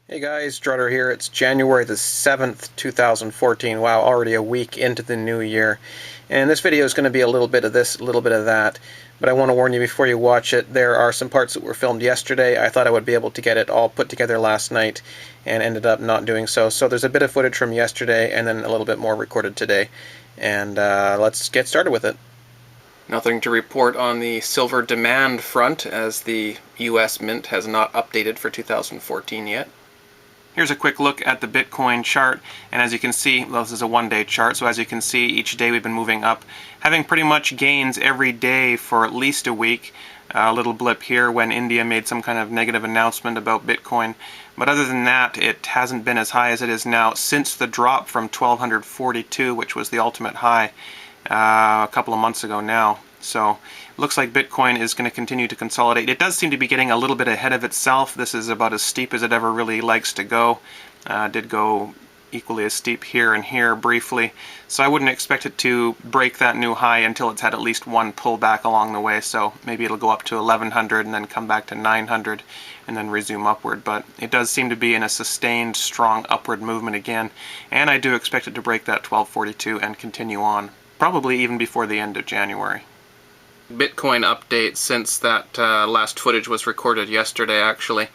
Hey guys, Drutter here. It's January the 7th, 2014. Wow, already a week into the new year. And this video is going to be a little bit of this, a little bit of that. But I want to warn you before you watch it, there are some parts that were filmed yesterday. I thought I would be able to get it all put together last night and ended up not doing so. So there's a bit of footage from yesterday and then a little bit more recorded today. And let's get started with it. Nothing to report on the silver demand front, as the US Mint has not updated for 2014 yet. Here's a quick look at the Bitcoin chart, and as you can see, well, this is a one-day chart, so as you can see, each day we've been moving up, having pretty much gains every day for at least a week. A little blip here when India made some kind of negative announcement about Bitcoin, but other than that, it hasn't been as high as it is now since the drop from 1242, which was the ultimate high a couple of months ago now. So it looks like Bitcoin is going to continue to consolidate. It does seem to be getting a little bit ahead of itself. This is about as steep as it ever really likes to go. Did go equally as steep here and here briefly. So I wouldn't expect it to break that new high until it's had at least one pullback along the way. So maybe it'll go up to 1100 and then come back to 900 and then resume upward. But it does seem to be in a sustained, strong upward movement again. And I do expect it to break that 1242 and continue on, probably even before the end of January. Bitcoin update since that last footage was recorded yesterday, actually,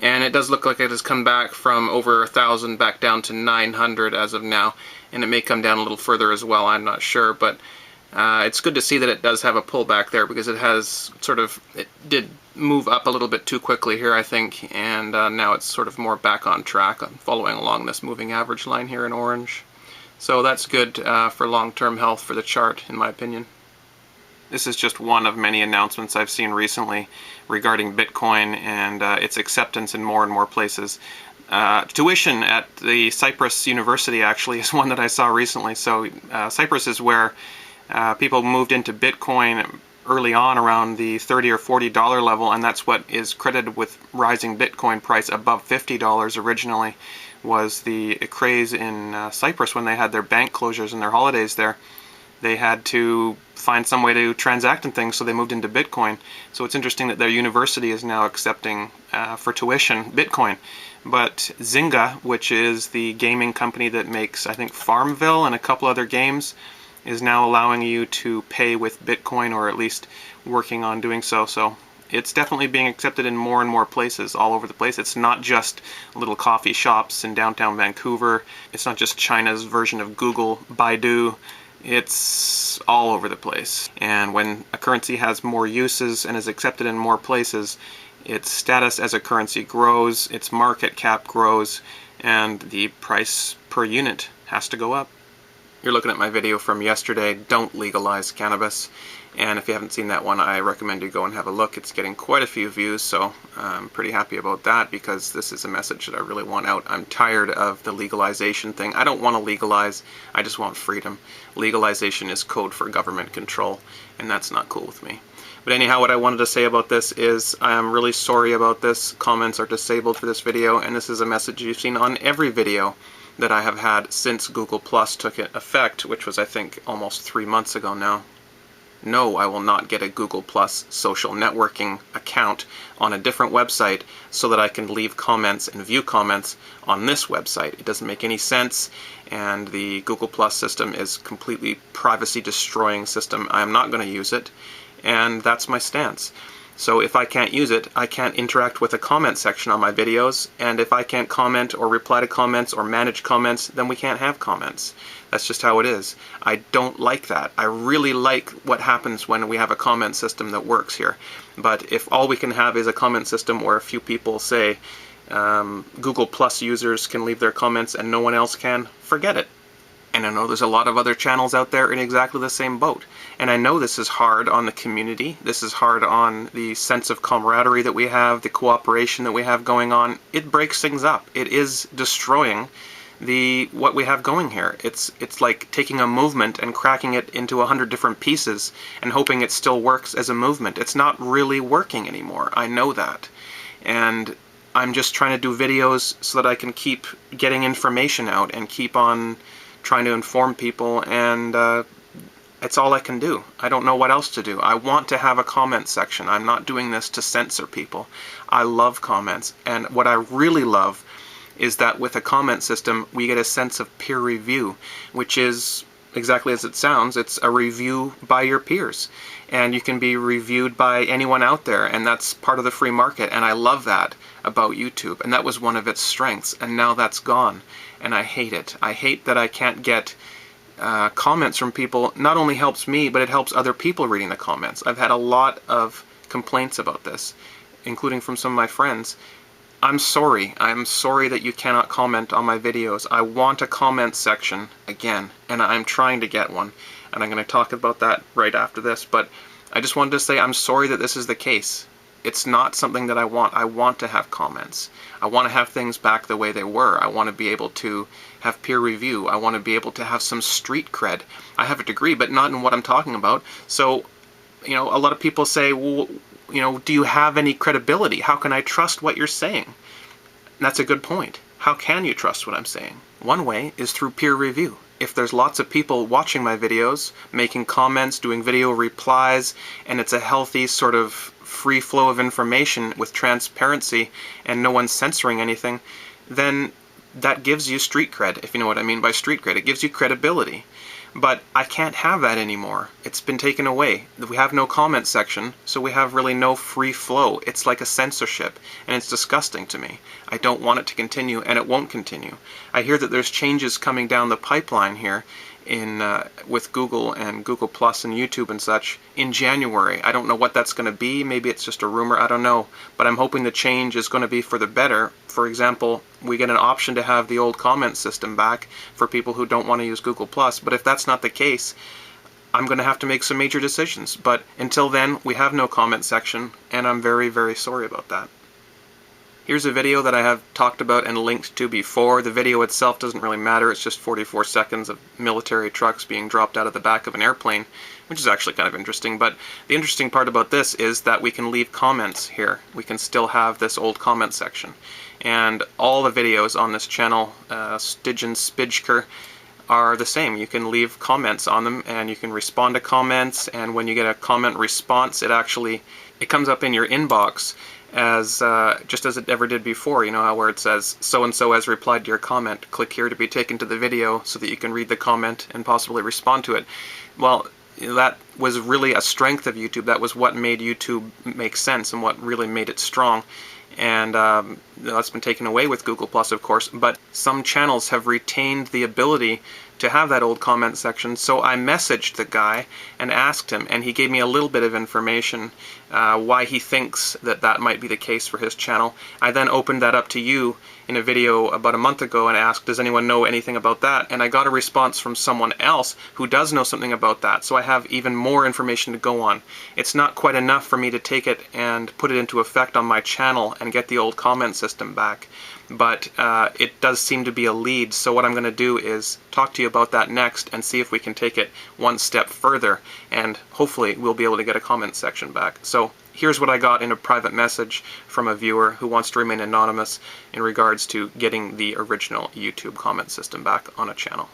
and it does look like it has come back from over 1,000 back down to 900 as of now, and it may come down a little further as well, I'm not sure, but it's good to see that it does have a pullback there, because it has it did move up a little bit too quickly here, I think, and now it's sort of more back on track, following along this moving average line here in orange. So that's good for long-term health for the chart, in my opinion. This is just one of many announcements I've seen recently regarding Bitcoin and its acceptance in more and more places. Tuition at the Cyprus University actually is one that I saw recently. So Cyprus is where people moved into Bitcoin early on around the $30 or $40 level, and that's what is credited with rising Bitcoin price above $50 originally, was the craze in Cyprus when they had their bank closures and their holidays there. They had to find some way to transact and things, so they moved into Bitcoin. So it's interesting that their university is now accepting for tuition Bitcoin. But Zynga, which is the gaming company that makes, I think, Farmville and a couple other games, is now allowing you to pay with Bitcoin, or at least working on doing so. So it's definitely being accepted in more and more places all over the place. It's not just little coffee shops in downtown Vancouver. It's not just China's version of Google, Baidu. It's all over the place. And when a currency has more uses and is accepted in more places, its status as a currency grows, its market cap grows, and the price per unit has to go up. You're looking at my video from yesterday, Don't Legalize Cannabis. And if you haven't seen that one, I recommend you go and have a look. It's getting quite a few views, so I'm pretty happy about that, because this is a message that I really want out. I'm tired of the legalization thing. I don't want to legalize, I just want freedom. Legalization is code for government control, and that's not cool with me. But anyhow, what I wanted to say about this is I am really sorry about this. Comments are disabled for this video, and this is a message you've seen on every video that I have had since Google Plus took effect, which was, I think, almost 3 months ago now. No, I will not get a Google Plus social networking account on a different website so that I can leave comments and view comments on this website. It doesn't make any sense, and the Google Plus system is completely privacy-destroying system. I am not going to use it, and that's my stance. So if I can't use it, I can't interact with the comment section on my videos, and if I can't comment or reply to comments or manage comments, then we can't have comments. That's just how it is. I don't like that. I really like what happens when we have a comment system that works here. But if all we can have is a comment system where a few people say Google Plus users can leave their comments and no one else can, forget it. And I know there's a lot of other channels out there in exactly the same boat. And I know this is hard on the community. This is hard on the sense of camaraderie that we have, the cooperation that we have going on. It breaks things up. It is destroying what we have going here. It's like taking a movement and cracking it into 100 different pieces and hoping it still works as a movement. It's not really working anymore. I know that. And I'm just trying to do videos so that I can keep getting information out and keep on trying to inform people, and it's all I can do. I don't know what else to do. I want to have a comment section. I'm not doing this to censor people. I love comments, and what I really love is that with a comment system, we get a sense of peer review, which is exactly as it sounds. It's a review by your peers, and you can be reviewed by anyone out there, and that's part of the free market, and I love that about YouTube, and that was one of its strengths, and now that's gone, and I hate it. I hate that I can't get comments from people. Not only helps me, but it helps other people reading the comments. I've had a lot of complaints about this, including from some of my friends. I'm sorry that you cannot comment on my videos. I want a comment section again, and I'm trying to get one, and I'm going to talk about that right after this, but I just wanted to say I'm sorry that this is the case. It's not something that I want. I want to have comments. I want to have things back the way they were. I want to be able to have peer review. I want to be able to have some street cred. I have a degree, but not in what I'm talking about. So, a lot of people say, well, do you have any credibility? How can I trust what you're saying? And that's a good point. How can you trust what I'm saying? One way is through peer review. If there's lots of people watching my videos, making comments, doing video replies, and it's a healthy sort of free flow of information with transparency and no one censoring anything, then that gives you street cred, if you know what I mean by street cred. It gives you credibility. But I can't have that anymore. It's been taken away. We have no comment section, so we have really no free flow. It's like a censorship, and it's disgusting to me. I don't want it to continue, and it won't continue. I hear that there's changes coming down the pipeline here with Google and Google Plus and YouTube and such in January. I don't know what that's going to be. Maybe it's just a rumor. I don't know. But I'm hoping the change is going to be for the better. For example, we get an option to have the old comment system back for people who don't want to use Google Plus. But if that's not the case, I'm going to have to make some major decisions. But until then, we have no comment section, and I'm very, very sorry about that. Here's a video that I have talked about and linked to before. The video itself doesn't really matter. It's just 44 seconds of military trucks being dropped out of the back of an airplane, which is actually kind of interesting. But the interesting part about this is that we can leave comments here. We can still have this old comment section. And all the videos on this channel, Stigen Spijker, are the same. You can leave comments on them, and you can respond to comments, and when you get a comment response, it comes up in your inbox as just as it ever did before, where it says so-and-so has replied to your comment, click here to be taken to the video so that you can read the comment and possibly respond to it. Well, that was really a strength of YouTube. That was what made YouTube make sense and what really made it strong. And that's been taken away with Google Plus, of course, but some channels have retained the ability to have that old comment section. So I messaged the guy and asked him, and he gave me a little bit of information why he thinks that might be the case for his channel. I then opened that up to you in a video about a month ago and asked, does anyone know anything about that? And I got a response from someone else who does know something about that, so I have even more information to go on. It's not quite enough for me to take it and put it into effect on my channel and get the old comment system back, but it does seem to be a lead, so what I'm going to do is talk to you about that next and see if we can take it one step further, and hopefully we'll be able to get a comment section back. So here's what I got in a private message from a viewer who wants to remain anonymous in regards to getting the original YouTube comment system back on a channel.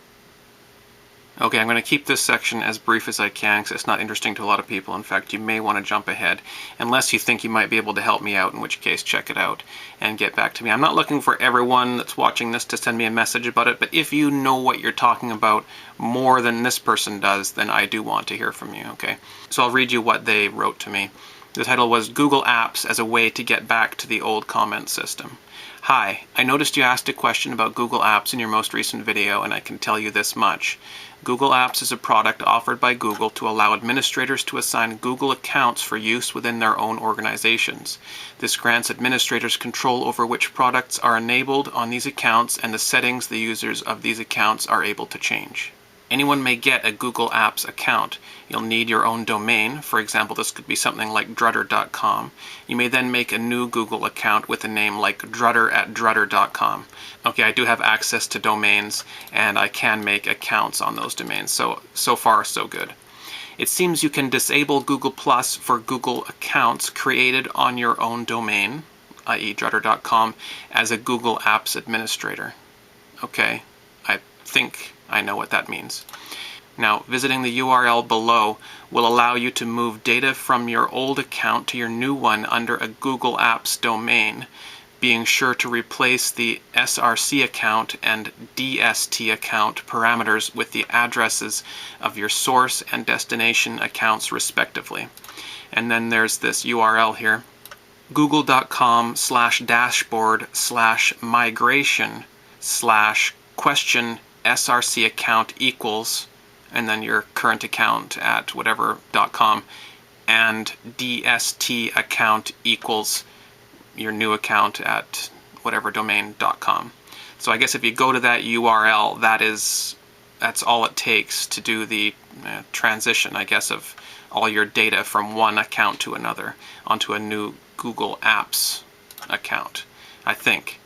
Okay, I'm going to keep this section as brief as I can because it's not interesting to a lot of people. In fact, you may want to jump ahead unless you think you might be able to help me out, in which case check it out and get back to me. I'm not looking for everyone that's watching this to send me a message about it, but if you know what you're talking about more than this person does, then I do want to hear from you, okay? So I'll read you what they wrote to me. The title was Google Apps as a Way to Get Back to the Old Comment System. Hi, I noticed you asked a question about Google Apps in your most recent video, and I can tell you this much. Google Apps is a product offered by Google to allow administrators to assign Google accounts for use within their own organizations. This grants administrators control over which products are enabled on these accounts and the settings the users of these accounts are able to change. Anyone may get a Google Apps account. You'll need your own domain. For example, this could be something like drutter.com. You may then make a new Google account with a name like drutter@drutter.com. Okay, I do have access to domains, and I can make accounts on those domains, so far so good. It seems you can disable Google Plus for Google accounts created on your own domain, i.e. drutter.com, as a Google Apps administrator. Okay, I think I know what that means. Now, visiting the URL below will allow you to move data from your old account to your new one under a Google Apps domain. being sure to replace the SRC account and DST account parameters with the addresses of your source and destination accounts respectively. And then there's this URL here, google.com/dashboard/migration/ SRC account equals, and then your current account at whatever.com, and DST account equals your new account at whatever domain.com. So I guess if you go to that URL, that's all it takes to do the transition, I guess, of all your data from one account to another onto a new Google Apps account, I think.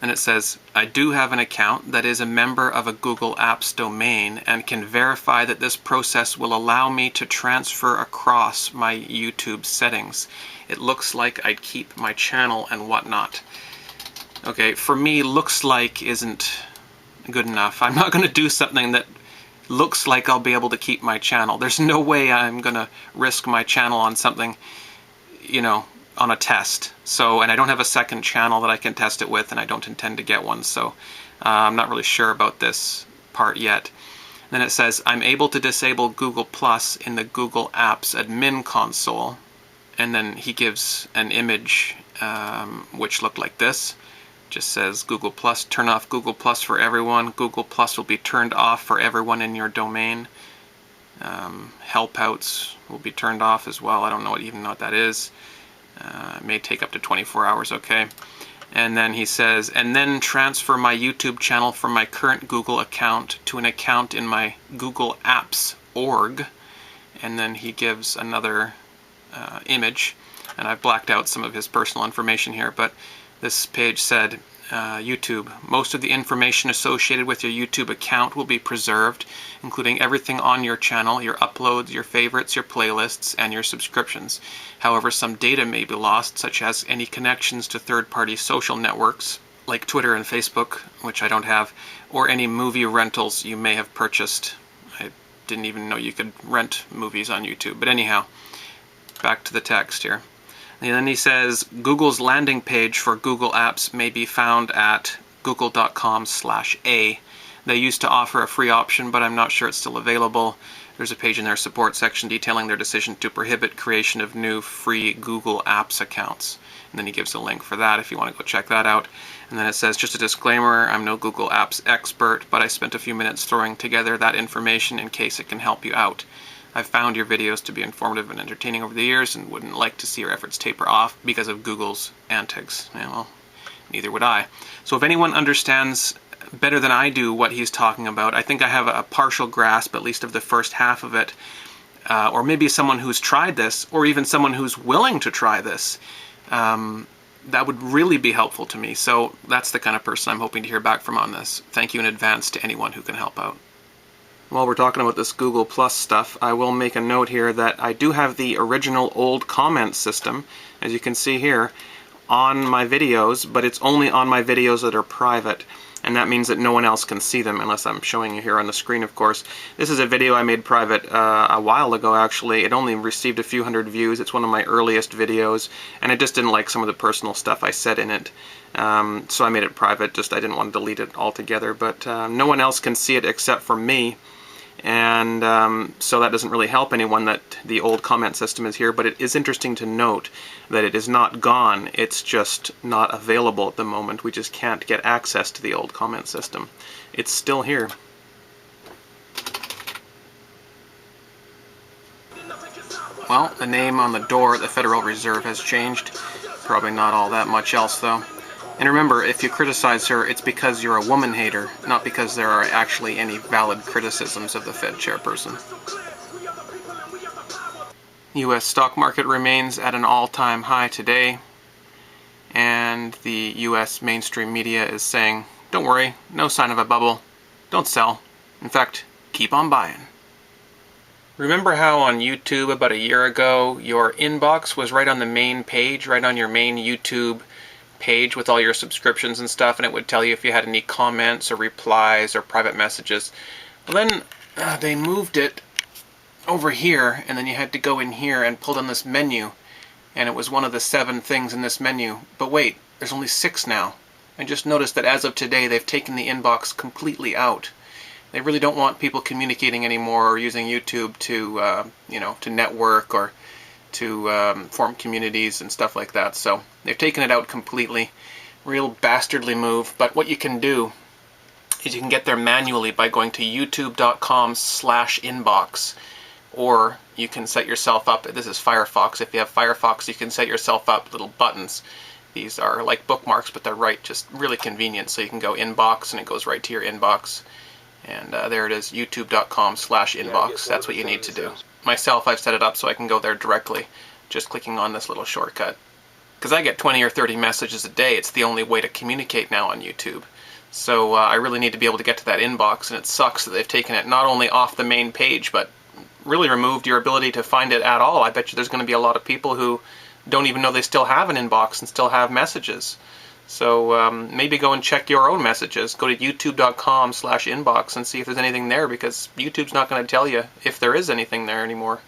And it says, I do have an account that is a member of a Google Apps domain and can verify that this process will allow me to transfer across my YouTube settings. It looks like I'd keep my channel and whatnot. Okay, for me, looks like isn't good enough. I'm not going to do something that looks like I'll be able to keep my channel. There's no way I'm going to risk my channel on something, you know, on a test. So, and I don't have a second channel that I can test it with, and I don't intend to get one, so I'm not really sure about this part yet. Then it says, I'm able to disable Google Plus in the Google Apps admin console, and then he gives an image which looked like this. Just says Google Plus, turn off Google Plus for everyone. Google Plus will be turned off for everyone in your domain. Helpouts will be turned off as well. I don't know even know what that is. It may take up to 24 hours, okay. And then he says, and then transfer my YouTube channel from my current Google account to an account in my Google Apps org. And then he gives another image, and I've blacked out some of his personal information here, but this page said, YouTube, most of the information associated with your YouTube account will be preserved, including everything on your channel, your uploads, your favorites, your playlists, and your subscriptions. However, some data may be lost, such as any connections to third-party social networks, like Twitter and Facebook, which I don't have, or any movie rentals you may have purchased. I didn't even know you could rent movies on YouTube. But anyhow, back to the text here. And then he says, Google's landing page for Google Apps may be found at google.com/a. They used to offer a free option, but I'm not sure it's still available. There's a page in their support section detailing their decision to prohibit creation of new free Google Apps accounts. And then he gives a link for that if you want to go check that out. And then it says, just a disclaimer, I'm no Google Apps expert, but I spent a few minutes throwing together that information in case it can help you out. I've found your videos to be informative and entertaining over the years and wouldn't like to see your efforts taper off because of Google's antics. Yeah, well, neither would I. So if anyone understands better than I do what he's talking about, I think I have a partial grasp, at least of the first half of it, or maybe someone who's tried this, or even someone who's willing to try this. That would really be helpful to me. So that's the kind of person I'm hoping to hear back from on this. Thank you in advance to anyone who can help out. While we're talking about this Google Plus stuff, I will make a note here that I do have the original old comment system, as you can see here, on my videos, but it's only on my videos that are private, and that means that no one else can see them unless I'm showing you here on the screen, of course. This is a video I made private a while ago, actually. It only received a few hundred views. It's one of my earliest videos, and I just didn't like some of the personal stuff I said in it. So I made it private, just I didn't want to delete it altogether, but no one else can see it except for me. And so that doesn't really help anyone that the old comment system is here, but it is interesting to note that it is not gone, it's just not available at the moment. We just can't get access to the old comment system. It's still here. Well, the name on the door at the Federal Reserve has changed. Probably not all that much else, though. And remember, if you criticize her, it's because you're a woman hater, not because there are actually any valid criticisms of the Fed chairperson. U.S. stock market remains at an all-time high today, and the U.S. mainstream media is saying, don't worry, no sign of a bubble, don't sell, in fact, keep on buying. Remember how on YouTube about a year ago, your inbox was right on the main page, right on your main YouTube page with all your subscriptions and stuff, and it would tell you if you had any comments or replies or private messages? Well, then they moved it over here, and then you had to go in here and pull down this menu, and it was one of the 7 things in this menu. But wait, there's only 6 now. I just noticed that as of today, they've taken the inbox completely out. They really don't want people communicating anymore or using YouTube to, to network or to form communities and stuff like that. So they've taken it out completely. Real bastardly move. But what you can do is you can get there manually by going to youtube.com/inbox, or you can set yourself up. This is Firefox. If you have Firefox, you can set yourself up little buttons. These are like bookmarks, but they're just really convenient. So you can go inbox, and it goes right to your inbox. And there it is, youtube.com/inbox. That's what you need to do. Myself, I've set it up so I can go there directly, just clicking on this little shortcut. Because I get 20 or 30 messages a day. It's the only way to communicate now on YouTube. So I really need to be able to get to that inbox, and it sucks that they've taken it not only off the main page, but really removed your ability to find it at all. I bet you there's going to be a lot of people who don't even know they still have an inbox and still have messages. So maybe go and check your own messages. Go to youtube.com/inbox and see if there's anything there, because YouTube's not going to tell you if there is anything there anymore.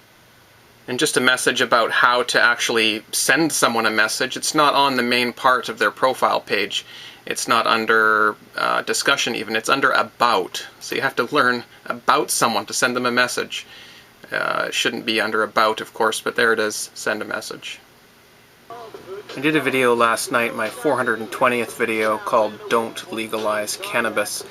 And just a message about how to actually send someone a message. It's not on the main part of their profile page. It's not under discussion even. It's under about. So you have to learn about someone to send them a message. It shouldn't be under about, of course, but there it is. Send a message. I did a video last night, my 420th video, called Don't Legalize Cannabis.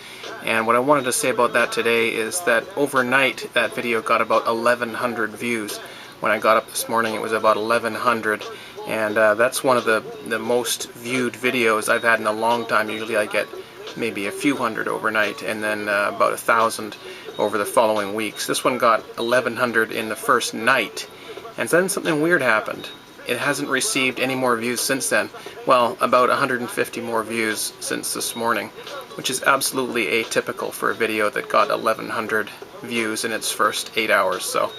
And what I wanted to say about that today is that overnight that video got about 1,100 views. When I got up this morning it was about 1,100. And that's one of the most viewed videos I've had in a long time. Usually I get maybe a few hundred overnight, and then about 1,000 over the following weeks. This one got 1,100 in the first night. And then something weird happened. It hasn't received any more views since then. Well, about 150 more views since this morning, which is absolutely atypical for a video that got 1,100 views in its first 8 hours. So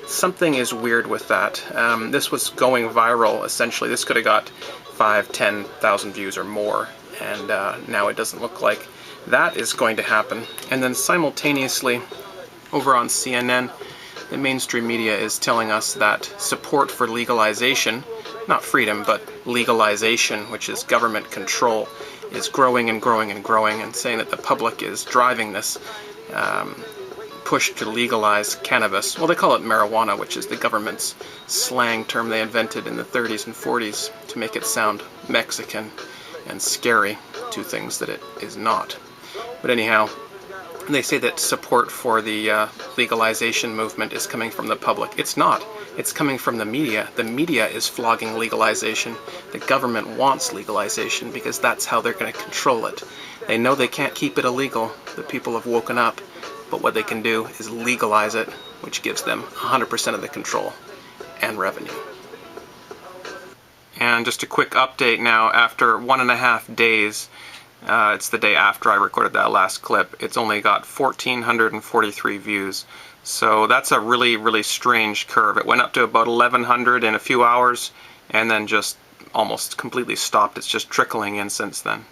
something is weird with that. This was going viral, essentially. This could have got 5,000, 10,000 views or more, and now it doesn't look like that is going to happen. And then simultaneously, over on CNN, the mainstream media is telling us that support for legalization, not freedom, but legalization, which is government control, is growing and growing and growing, and saying that the public is driving this push to legalize cannabis. Well, they call it marijuana, which is the government's slang term they invented in the 30s and 40s to make it sound Mexican and scary, two things that it is not. But anyhow, they say that support for the legalization movement is coming from the public. It's not. It's coming from the media. The media is flogging legalization. The government wants legalization because that's how they're going to control it. They know they can't keep it illegal. The people have woken up. But what they can do is legalize it, which gives them 100% of the control and revenue. And just a quick update now. After 1.5 days, it's the day after I recorded that last clip, it's only got 1,443 views. So that's a really, really strange curve. It went up to about 1,100 in a few hours, and then just almost completely stopped. It's just trickling in since then.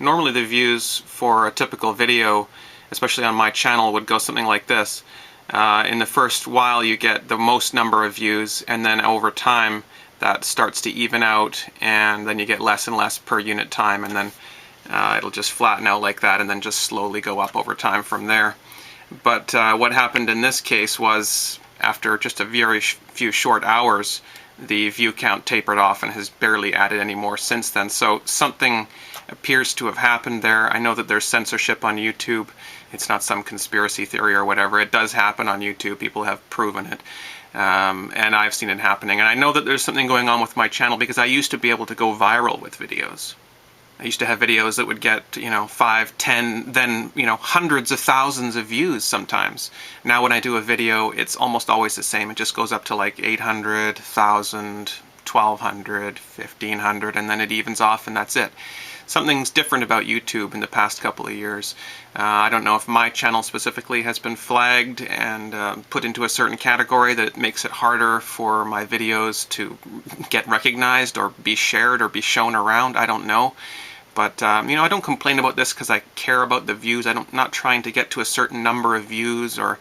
Normally the views for a typical video, especially on my channel, would go something like this. In the first while you get the most number of views, and then over time that starts to even out, and then you get less and less per unit time, and then it'll just flatten out like that and then just slowly go up over time from there. But what happened in this case was, after just a very few short hours, the view count tapered off and has barely added any more since then. So something appears to have happened there. I know that there's censorship on YouTube. It's not some conspiracy theory or whatever. It does happen on YouTube. People have proven it. And I've seen it happening. And I know that there's something going on with my channel because I used to be able to go viral with videos. I used to have videos that would get, 5, 10, then, hundreds of thousands of views sometimes. Now when I do a video, it's almost always the same. It just goes up to like 800, 1,000, 1,200, 1,500, and then it evens off and that's it. Something's different about YouTube in the past couple of years. I don't know if my channel specifically has been flagged and put into a certain category that makes it harder for my videos to get recognized or be shared or be shown around. I don't know. But, I don't complain about this because I care about the views. I'm not trying to get to a certain number of views or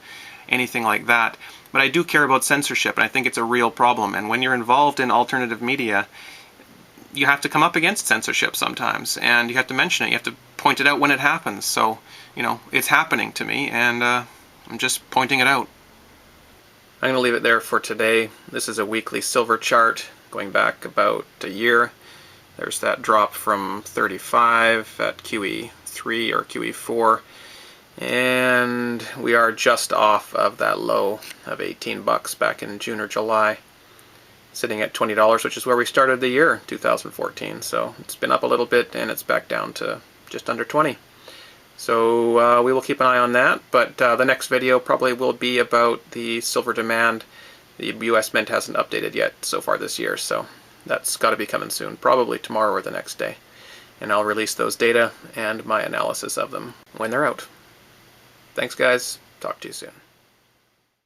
anything like that. But I do care about censorship, and I think it's a real problem. And when you're involved in alternative media, you have to come up against censorship sometimes, and you have to mention it. You have to point it out when it happens. So, you know, it's happening to me, and I'm just pointing it out. I'm going to leave it there for today. This is a weekly silver chart going back about a year. There's that drop from 35 at QE3 or QE4. And we are just off of that low of 18 bucks back in June or July, sitting at $20, which is where we started the year 2014. So it's been up a little bit, and it's back down to just under 20. So we will keep an eye on that, but the next video probably will be about the silver demand. The US Mint hasn't updated yet so far this year, so that's got to be coming soon, probably tomorrow or the next day. And I'll release those data and my analysis of them when they're out. Thanks, guys. Talk to you soon.